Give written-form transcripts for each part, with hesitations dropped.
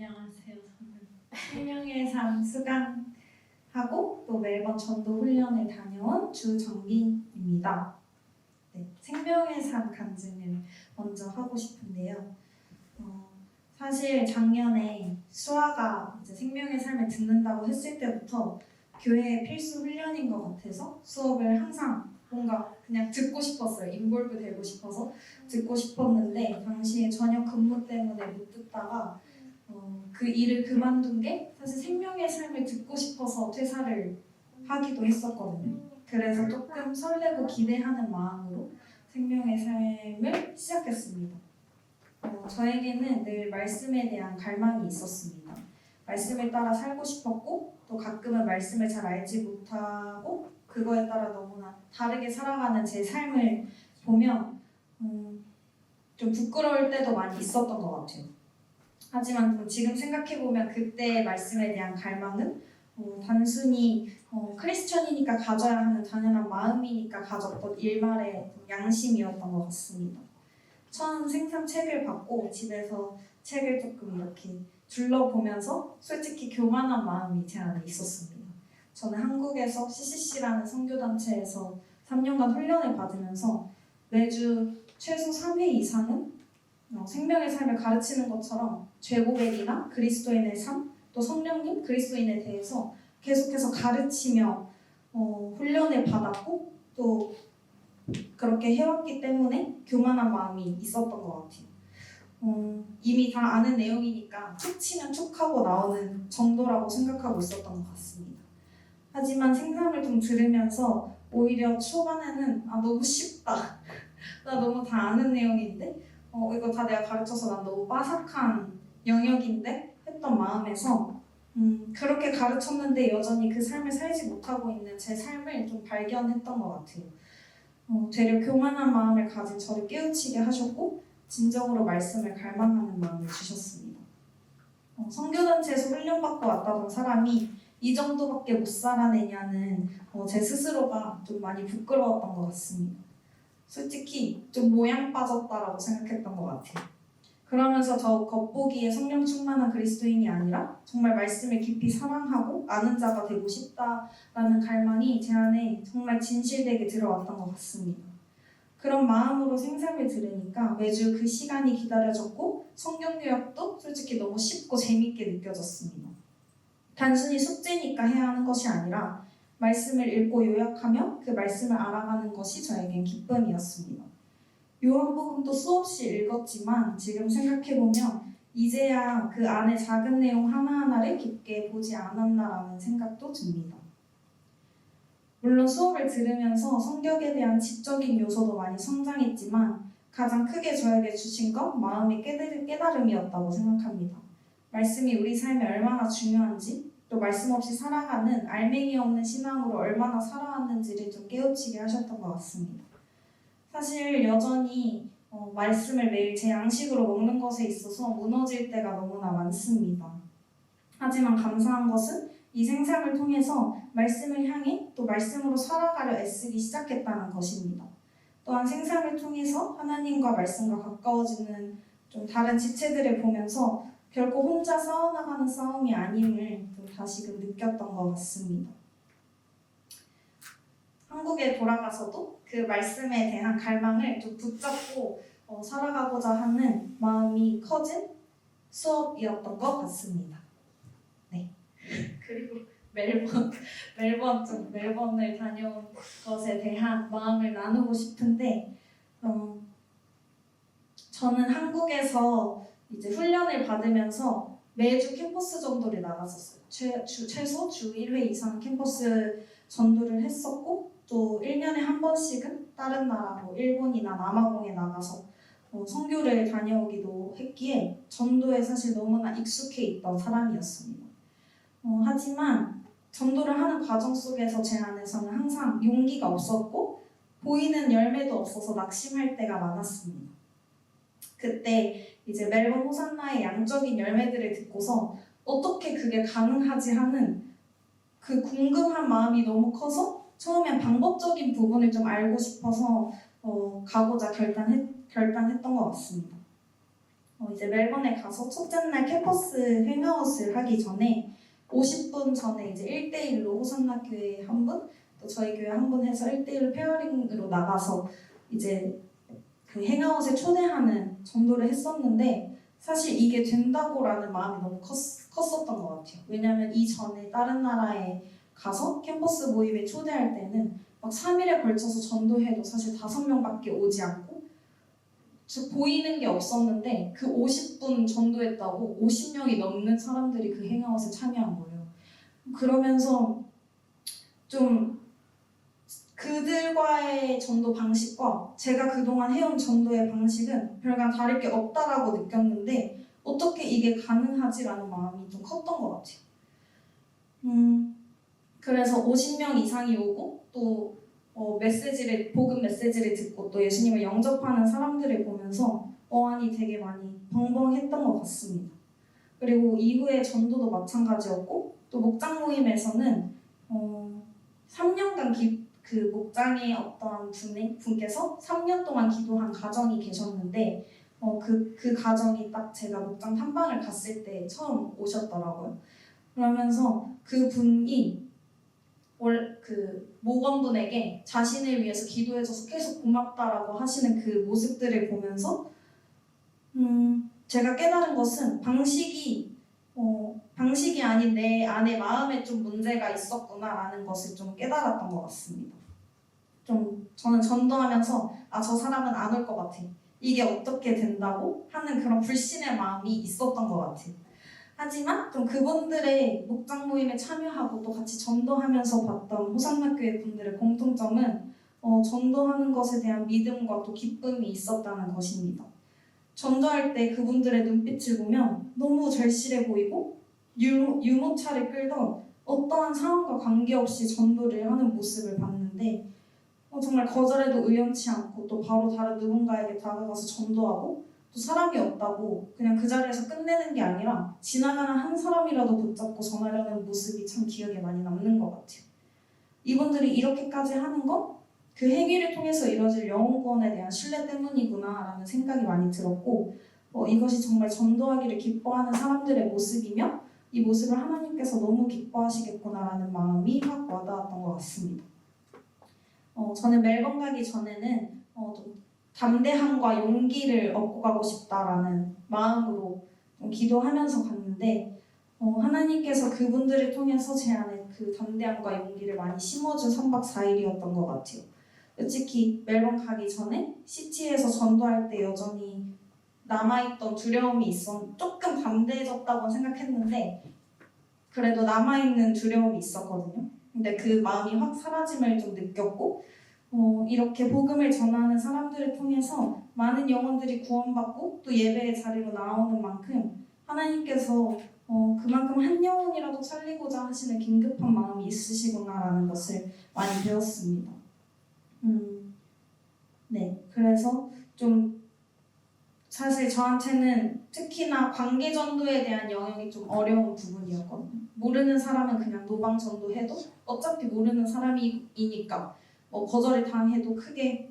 안녕하세요. 저는 생명의 삶 수강하고 또 멜번 전도 훈련을 다녀온 주정빈입니다. 네, 생명의 삶 간증을 먼저 하고 싶은데요. 사실 작년에 수아가 이제 생명의 삶을 듣는다고 했을 때부터 교회의 필수 훈련인 것 같아서 수업을 항상 뭔가 그냥 듣고 싶었어요. 인볼브 되고 싶어서 듣고 싶었는데 당시에 저녁 근무 때문에 못 듣다가 그 일을 그만둔 게 사실 생명의 삶을 듣고 싶어서 퇴사를 하기도 했었거든요. 그래서 조금 설레고 기대하는 마음으로 생명의 삶을 시작했습니다. 저에게는 늘 말씀에 대한 갈망이 있었습니다. 말씀을 따라 살고 싶었고 또 가끔은 말씀을 잘 알지 못하고 그거에 따라 너무나 다르게 살아가는 제 삶을 보면 좀 부끄러울 때도 많이 있었던 것 같아요. 하지만 지금 생각해보면 그때의 말씀에 대한 갈망은 단순히 크리스천이니까 가져야 하는 당연한 마음이니까 가졌던 일말의 양심이었던 것 같습니다. 처음 생산 책을 받고 집에서 책을 조금 이렇게 둘러보면서 솔직히 교만한 마음이 제 안에 있었습니다. 저는 한국에서 CCC라는 선교단체에서 3년간 훈련을 받으면서 매주 최소 3회 이상은 생명의 삶을 가르치는 것처럼 죄고백이나 그리스도인의 삶, 또 성령님, 그리스도인에 대해서 계속해서 가르치며 훈련을 받았고 또 그렇게 해왔기 때문에 교만한 마음이 있었던 것 같아요. 이미 다 아는 내용이니까 툭 치면 툭 하고 나오는 정도라고 생각하고 있었던 것 같습니다. 하지만 생산을 좀 들으면서 오히려 초반에는 너무 쉽다. 나 너무 다 아는 내용인데 이거 다 내가 가르쳐서 난 너무 빠삭한 영역인데 했던 마음에서 그렇게 가르쳤는데 여전히 그 삶을 살지 못하고 있는 제 삶을 좀 발견했던 것 같아요. 되려 교만한 마음을 가진 저를 깨우치게 하셨고 진정으로 말씀을 갈망하는 마음을 주셨습니다. 선교단체에서 훈련받고 왔다던 사람이 이 정도밖에 못 살아내냐는 제 스스로가 좀 많이 부끄러웠던 것 같습니다. 솔직히 좀 모양 빠졌다라고 생각했던 것 같아요. 그러면서 더 겉보기에 성령 충만한 그리스도인이 아니라 정말 말씀을 깊이 사랑하고 아는 자가 되고 싶다라는 갈망이 제 안에 정말 진실되게 들어왔던 것 같습니다. 그런 마음으로 생생을 들으니까 매주 그 시간이 기다려졌고 성경 요약도 솔직히 너무 쉽고 재밌게 느껴졌습니다. 단순히 숙제니까 해야 하는 것이 아니라 말씀을 읽고 요약하며 그 말씀을 알아가는 것이 저에겐 기쁨이었습니다. 요한복음도 수없이 읽었지만 지금 생각해보면 이제야 그 안에 작은 내용 하나하나를 깊게 보지 않았나라는 생각도 듭니다. 물론 수업을 들으면서 성경에 대한 지적인 요소도 많이 성장했지만 가장 크게 저에게 주신 건 마음의 깨달음이었다고 생각합니다. 말씀이 우리 삶에 얼마나 중요한지 또 말씀 없이 살아가는 알맹이 없는 신앙으로 얼마나 살아왔는지를 좀 깨우치게 하셨던 것 같습니다. 사실 여전히 말씀을 매일 제 양식으로 먹는 것에 있어서 무너질 때가 너무나 많습니다. 하지만 감사한 것은 이 생삶을 통해서 말씀을 향해 또 말씀으로 살아가려 애쓰기 시작했다는 것입니다. 또한 생삶을 통해서 하나님과 말씀과 가까워지는 좀 다른 지체들을 보면서 결코 혼자 싸워나가는 싸움이 아님을 좀 다시금 느꼈던 것 같습니다. 한국에 돌아가서도 그 말씀에 대한 갈망을 좀 붙잡고 살아가고자 하는 마음이 커진 수업이었던 것 같습니다. 네. 그리고 멜번을 다녀온 것에 대한 마음을 나누고 싶은데 저는 한국에서 이제 훈련을 받으면서 매주 캠퍼스 전도를 나갔었어요. 최소 주 1회 이상 캠퍼스 전도를 했었고 또 1년에 한 번씩은 다른 나라 일본이나 남아공에 나가서 선교를 다녀오기도 했기에 전도에 사실 너무나 익숙해 있던 사람이었습니다. 하지만 전도를 하는 과정 속에서 제 안에서는 항상 용기가 없었고 보이는 열매도 없어서 낙심할 때가 많았습니다. 그때 이제 멜번 호산나의 양적인 열매들을 듣고서 어떻게 그게 가능하지 하는 그 궁금한 마음이 너무 커서 처음엔 방법적인 부분을 좀 알고 싶어서 가고자 결단했던 것 같습니다. 이제 멜번에 가서 첫째 날 캠퍼스 행아웃을 하기 전에 50분 전에 이제 1대1로 호산나 교회 한 분, 또 저희 교회 한 분 해서 1대1 페어링으로 나가서 이제 그 행아웃에 초대하는 전도를 했었는데 사실 이게 된다고라는 마음이 너무 컸었던 것 같아요. 왜냐하면 이전에 다른 나라에 가서 캠퍼스 모임에 초대할 때는 막 3일에 걸쳐서 전도해도 사실 5명밖에 오지 않고 보이는 게 없었는데 그 50분 전도했다고 50명이 넘는 사람들이 그 행아웃에 참여한 거예요. 그러면서 좀 그들과의 전도 방식과 제가 그동안 해온 전도의 방식은 별반 다를 게 없다라고 느꼈는데 어떻게 이게 가능하지라는 마음이 좀 컸던 것 같아요. 그래서 50명 이상이 오고 또 복음 메시지를 듣고 또 예수님을 영접하는 사람들을 보면서 어안이 되게 많이 벙벙했던 것 같습니다. 그리고 이후에 전도도 마찬가지였고 또 목장 모임에서는 3년간 그 목장의 어떤 분께서 3년 동안 기도한 가정이 계셨는데 그 가정이 딱 제가 목장 탐방을 갔을 때 처음 오셨더라고요. 그러면서 그 분이 그 목원분에게 자신을 위해서 기도해줘서 계속 고맙다라고 하시는 그 모습들을 보면서 제가 깨달은 것은 방식이 아닌 내 안에 마음에 좀 문제가 있었구나라는 것을 좀 깨달았던 것 같습니다. 좀 저는 전도하면서 저 사람은 안 올 것 같아. 이게 어떻게 된다고 하는 그런 불신의 마음이 있었던 것 같아요. 하지만 좀 그분들의 목장 모임에 참여하고 또 같이 전도하면서 봤던 호산나교회 분들의 공통점은 전도하는 것에 대한 믿음과 또 기쁨이 있었다는 것입니다. 전도할 때 그분들의 눈빛을 보면 너무 절실해 보이고 유모차를 끌던 어떠한 상황과 관계없이 전도를 하는 모습을 봤는데 정말 거절해도 의연치 않고 또 바로 다른 누군가에게 다가가서 전도하고 또 사람이 없다고 그냥 그 자리에서 끝내는 게 아니라 지나가는 한 사람이라도 붙잡고 전하려는 모습이 참 기억에 많이 남는 것 같아요. 이분들이 이렇게까지 하는 건 그 행위를 통해서 이뤄질 영혼권에 대한 신뢰 때문이구나라는 생각이 많이 들었고 이것이 정말 전도하기를 기뻐하는 사람들의 모습이며 이 모습을 하나님께서 너무 기뻐하시겠구나라는 마음이 확 와닿았던 것 같습니다. 저는 멜번 가기 전에는 좀 담대함과 용기를 얻고 가고 싶다라는 마음으로 좀 기도하면서 갔는데 하나님께서 그분들을 통해서 제 안에 그 담대함과 용기를 많이 심어준 3박 4일이었던 것 같아요. 솔직히 멜번 가기 전에 시티에서 전도할 때 여전히 남아있던 두려움이 조금 담대해졌다고 생각했는데 그래도 남아있는 두려움이 있었거든요. 근데 그 마음이 확 사라짐을 좀 느꼈고 이렇게 복음을 전하는 사람들을 통해서 많은 영혼들이 구원받고 또 예배의 자리로 나오는 만큼 하나님께서 그만큼 한 영혼이라도 살리고자 하시는 긴급한 마음이 있으시구나라는 것을 많이 배웠습니다. 네, 그래서 좀 사실 저한테는 특히나 관계 전도에 대한 영역이 좀 어려운 부분이었거든요. 모르는 사람은 그냥 노방 전도해도 어차피 모르는 사람이니까 거절을 당해도 크게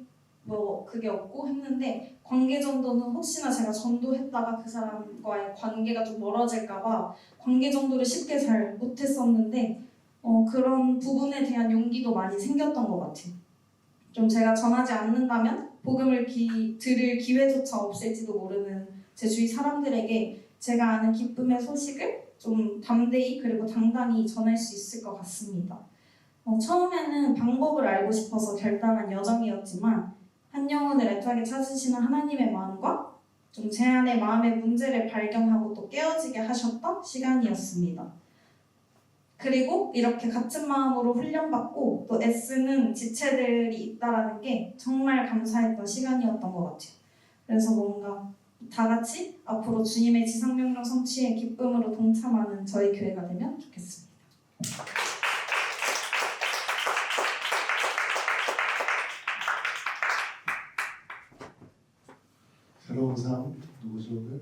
그게 없고 했는데 관계 전도는 혹시나 제가 전도했다가 그 사람과의 관계가 좀 멀어질까봐 관계 전도를 쉽게 잘 못했었는데 그런 부분에 대한 용기도 많이 생겼던 것 같아요. 좀 제가 전하지 않는다면 복음을 들을 기회조차 없을지도 모르는 제 주위 사람들에게 제가 아는 기쁨의 소식을 좀 담대히 그리고 당당히 전할 수 있을 것 같습니다. 처음에는 방법을 알고 싶어서 결단한 여정이었지만 한 영혼을 애타게 찾으시는 하나님의 마음과 좀 제 안의 마음의 문제를 발견하고 또 깨어지게 하셨던 시간이었습니다. 그리고 이렇게 같은 마음으로 훈련받고 또 애쓰는 지체들이 있다라는 게 정말 감사했던 시간이었던 것 같아요. 그래서 뭔가 다 같이 앞으로 주님의 지상명령 성취에 기쁨으로 동참하는 저희 교회가 되면 좋겠습니다. 새로운 삶, 누구소를